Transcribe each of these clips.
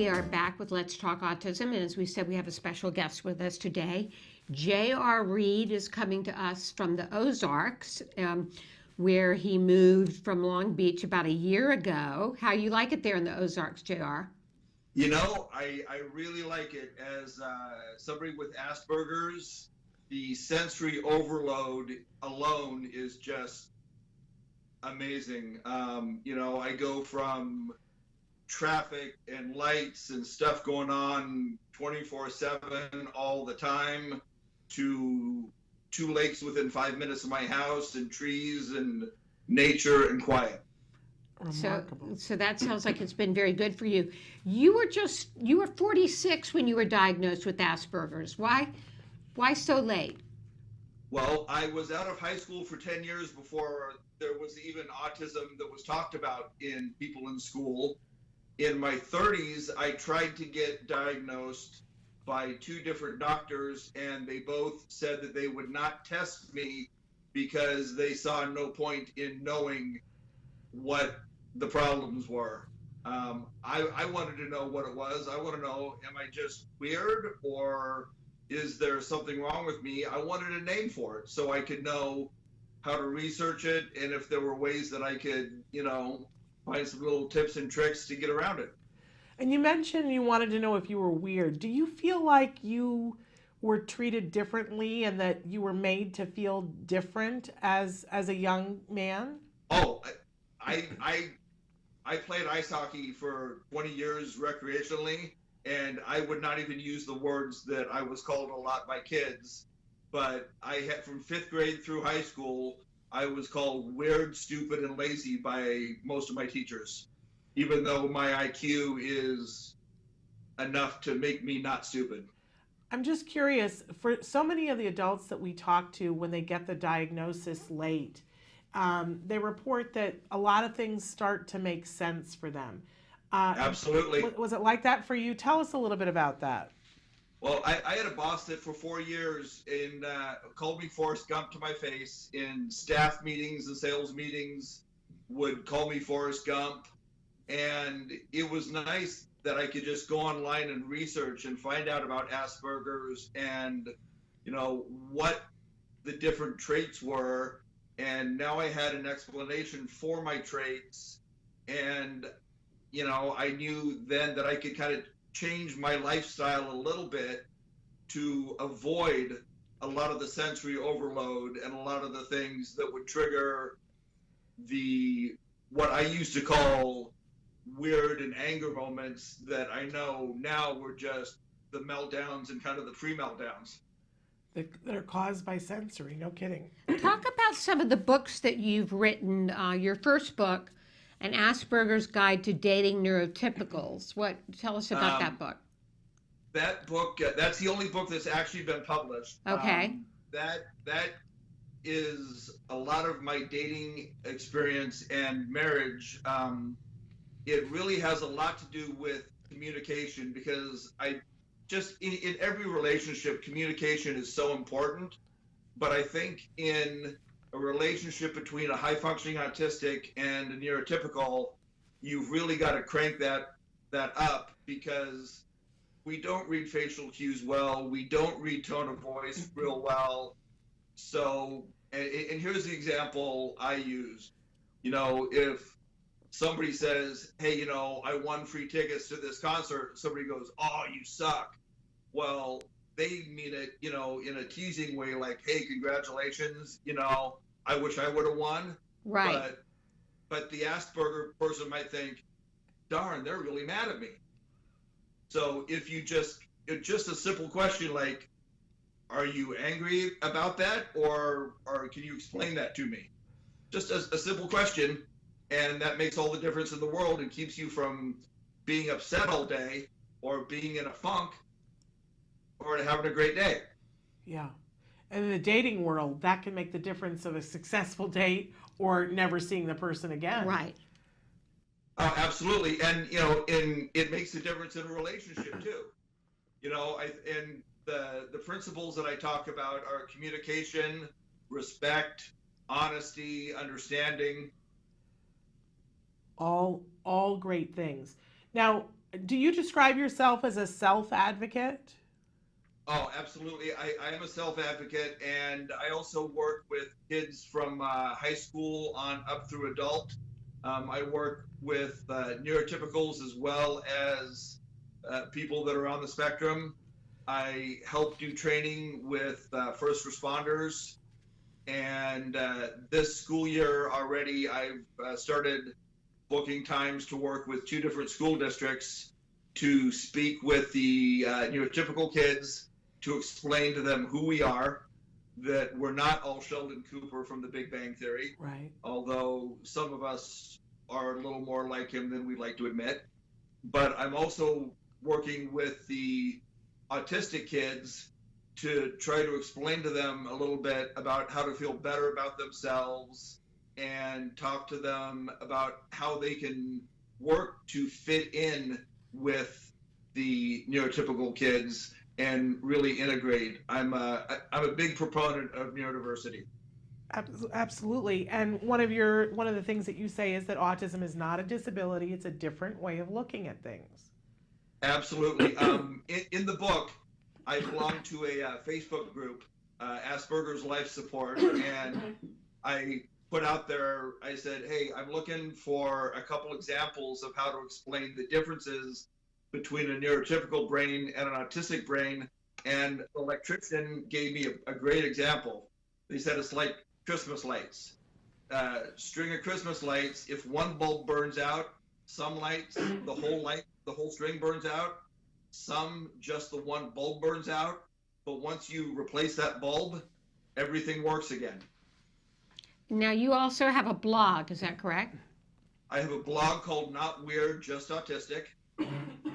we are back with Let's Talk Autism, and as we said, we have a special guest with us today. J.R. Reed is coming to us from the Ozarks, where he moved from Long Beach about a year ago. How you like it there in the Ozarks, J.R.? You know, I really like it. As somebody with Asperger's, the sensory overload alone is just amazing. I go from traffic and lights and stuff going on 24/7 all the time to two lakes within 5 minutes of my house and trees and nature and quiet. So that sounds like it's been very good for you. You were 46 when you were diagnosed with Asperger's. Why so late? Well, I was out of high school for 10 years before there was even autism that was talked about in people in school. In my 30s, I tried to get diagnosed by two different doctors, and they both said that they would not test me because they saw no point in knowing what the problems were. I wanted to know what it was. I want to know, am I just weird, or is there something wrong with me? I wanted a name for it so I could know how to research it, and if there were ways that I could, find some little tips and tricks to get around it. And you mentioned you wanted to know if you were weird. Do you feel like you were treated differently and that you were made to feel different as a young man? Oh, I played ice hockey for 20 years recreationally, and I would not even use the words that I was called a lot by kids. But I had, from 5th grade through high school, I was called weird, stupid, and lazy by most of my teachers, even though my IQ is enough to make me not stupid. I'm just curious, for so many of the adults that we talk to when they get the diagnosis late, they report that a lot of things start to make sense for them. Absolutely. Was it like that for you? Tell us a little bit about that. Well, I had a boss that for 4 years called me Forrest Gump to my face in staff meetings and sales meetings, would call me Forrest Gump. And it was nice that I could just go online and research and find out about Asperger's and, what the different traits were. And now I had an explanation for my traits. And, I knew then that I could kind of change my lifestyle a little bit to avoid a lot of the sensory overload and a lot of the things that would trigger what I used to call weird and anger moments that I know now were just the meltdowns and kind of the pre-meltdowns. That are caused by sensory, no kidding. Talk about some of the books that you've written. Your first book, An Asperger's Guide to Dating Neurotypicals. Tell us about that book. That book, that's the only book that's actually been published. Okay. That is a lot of my dating experience and marriage. It really has a lot to do with communication, because in every relationship, communication is so important. But I think in a relationship between a high-functioning autistic and a neurotypical, you've really got to crank that up, because we don't read facial cues well. We don't read tone of voice real well. So, and here's the example I used. If somebody says, hey, I won free tickets to this concert, somebody goes, oh, you suck. Well, they mean it, in a teasing way, like, hey, congratulations, I wish I would have won. Right. But the Asperger person might think, darn, they're really mad at me. So if you just a simple question like, are you angry about that? Or can you explain that to me? Just a simple question. And that makes all the difference in the world and keeps you from being upset all day or being in a funk or having a great day. Yeah. And in the dating world, that can make the difference of a successful date or never seeing the person again. Right. Absolutely. And, it makes a difference in a relationship too. And the principles that I talk about are communication, respect, honesty, understanding. All great things. Now, Do you describe yourself as a self-advocate? Oh, absolutely. I am a self-advocate, and I also work with kids from high school on up through adult. I work with neurotypicals as well as people that are on the spectrum. I help do training with first responders, and this school year already, I've started booking times to work with 2 different school districts to speak with the neurotypical kids, to explain to them who we are, that we're not all Sheldon Cooper from The Big Bang Theory, Right. although some of us are a little more like him than we like to admit. But I'm also working with the autistic kids to try to explain to them a little bit about how to feel better about themselves, and talk to them about how they can work to fit in with the neurotypical kids and really integrate. I'm a big proponent of neurodiversity. Absolutely. And one of the things that you say is that autism is not a disability, it's a different way of looking at things. Absolutely. In the book, I belong to a Facebook group, Asperger's Life Support, and I put out there, I said, hey, I'm looking for a couple examples of how to explain the differences between a neurotypical brain and an autistic brain. And the electrician gave me a great example. He said it's like Christmas lights. String of Christmas lights, if one bulb burns out, some lights, the whole string burns out. Some, just the one bulb burns out. But once you replace that bulb, everything works again. Now, you also have a blog, is that correct? I have a blog called Not Weird Just Autistic,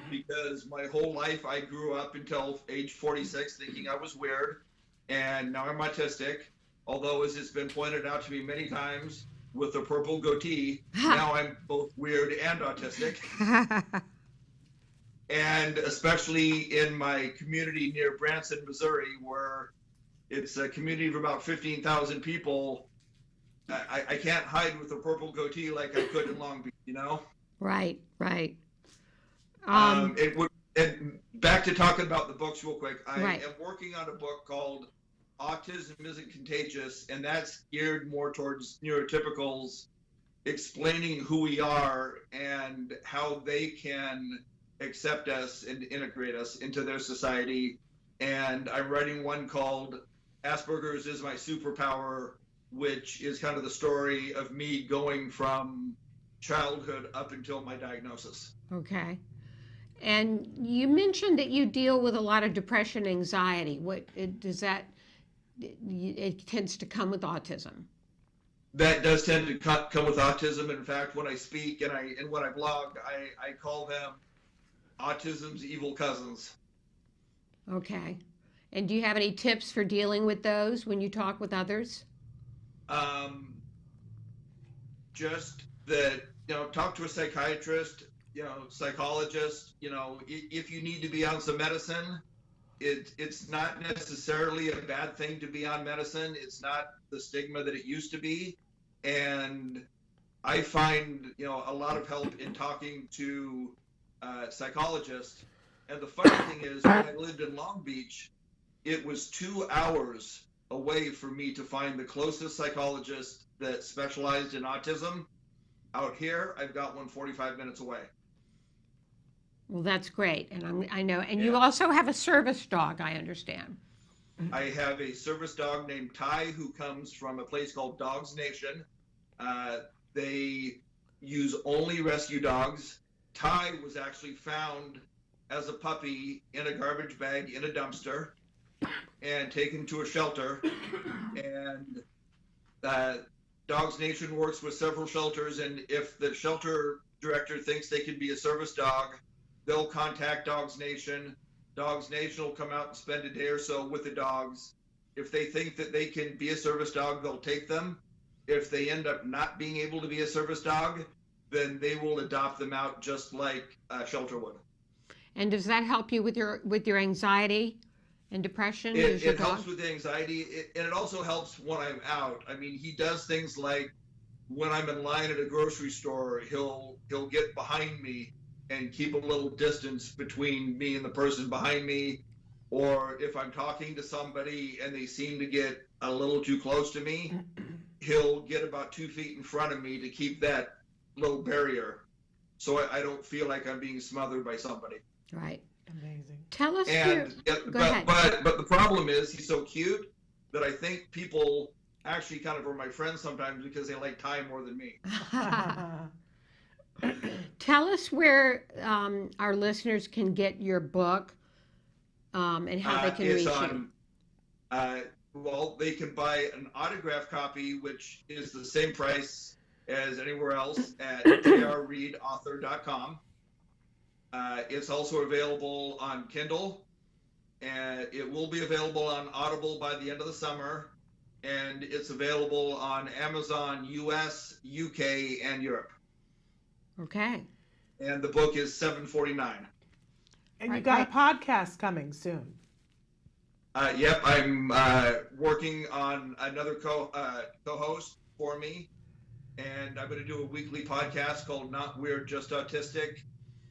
because my whole life I grew up until age 46 thinking I was weird, and now I'm autistic. Although, as it's been pointed out to me many times, with the purple goatee, now I'm both weird and autistic. And especially in my community near Branson, Missouri, where it's a community of about 15,000 people, I can't hide with a purple goatee like I could in Long Beach, you know? Right, right. And back to talking about the books real quick. I Right. am working on a book called Autism Isn't Contagious, and that's geared more towards neurotypicals, explaining who we are and how they can accept us and integrate us into their society. And I'm writing one called Asperger's Is My Superpower, which is kind of the story of me going from childhood up until my diagnosis. Okay. And you mentioned that you deal with a lot of depression, anxiety. It tends to come with autism. That does tend to come with autism. In fact, when I speak and when I blog, I call them autism's evil cousins. Okay. And do you have any tips for dealing with those when you talk with others? Just that, talk to a psychiatrist, psychologist. If you need to be on some medicine, it's not necessarily a bad thing to be on medicine. It's not the stigma that it used to be. And I find, a lot of help in talking to psychologists. And the funny thing is, when I lived in Long Beach, it was 2 hours away for me to find the closest psychologist that specialized in autism. Out here, I've got one 45 minutes away. Well, that's great. And I know. And Yeah. you also have a service dog, I understand. I have a service dog named Ty, who comes from a place called Dogs Nation. They use only rescue dogs. Ty was actually found as a puppy in a garbage bag in a dumpster and taken to a shelter. And Dogs Nation works with several shelters, and if the shelter director thinks they can be a service dog, they'll contact Dogs Nation. Dogs Nation will come out and spend a day or so with the dogs. If they think that they can be a service dog, they'll take them. If they end up not being able to be a service dog, then they will adopt them out just like shelter would. And does that help you with your anxiety and depression? It helps with the anxiety, and it also helps when I'm out. I mean, he does things like when I'm in line at a grocery store, he'll get behind me and keep a little distance between me and the person behind me. Or if I'm talking to somebody and they seem to get a little too close to me, he'll get about 2 feet in front of me to keep that little barrier, so I don't feel like I'm being smothered by somebody. Right. Amazing. Tell us And Go ahead. but the problem is he's so cute that I think people actually kind of are my friends sometimes because they like Ty more than me. Tell us where our listeners can get your book and how they can It's reach on, well, they can buy an autograph copy, which is the same price as anywhere else at jrreadauthor.com. It's also available on Kindle, and it will be available on Audible by the end of the summer, and it's available on Amazon US, UK, and Europe. you. Okay. And the book is $7.49. And you Right, got a podcast coming soon. Yep, I'm working on another co-host for me, and I'm going to do a weekly podcast called Not Weird Just Autistic,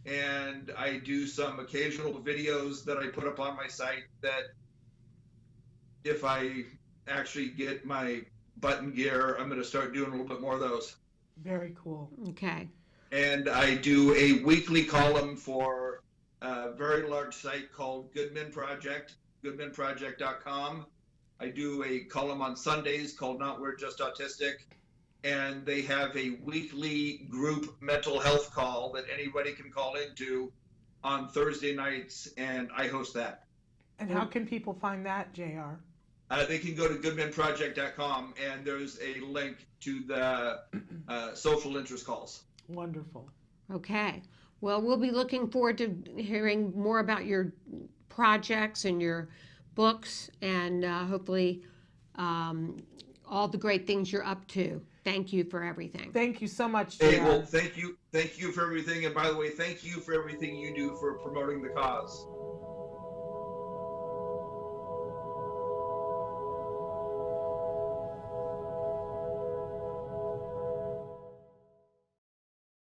and I do some occasional videos that I put up on my site that if I actually get my button gear, I'm going to start doing a little bit more of those. Very cool. Okay. And I do a weekly column for a very large site called Goodman Project, goodmanproject.com. I do a column on Sundays called Not Weird Just Autistic, and they have a weekly group mental health call that anybody can call into on Thursday nights, and I host that. And how can people find that, JR? They can go to goodmanproject.com, and there's a link to the social interest calls. Wonderful. Okay. Well, we'll be looking forward to hearing more about your projects and your books, and hopefully all the great things you're up to. Thank you for everything. Thank you so much, JR. Hey, well, thank you for everything, and by the way, thank you for everything you do for promoting the cause.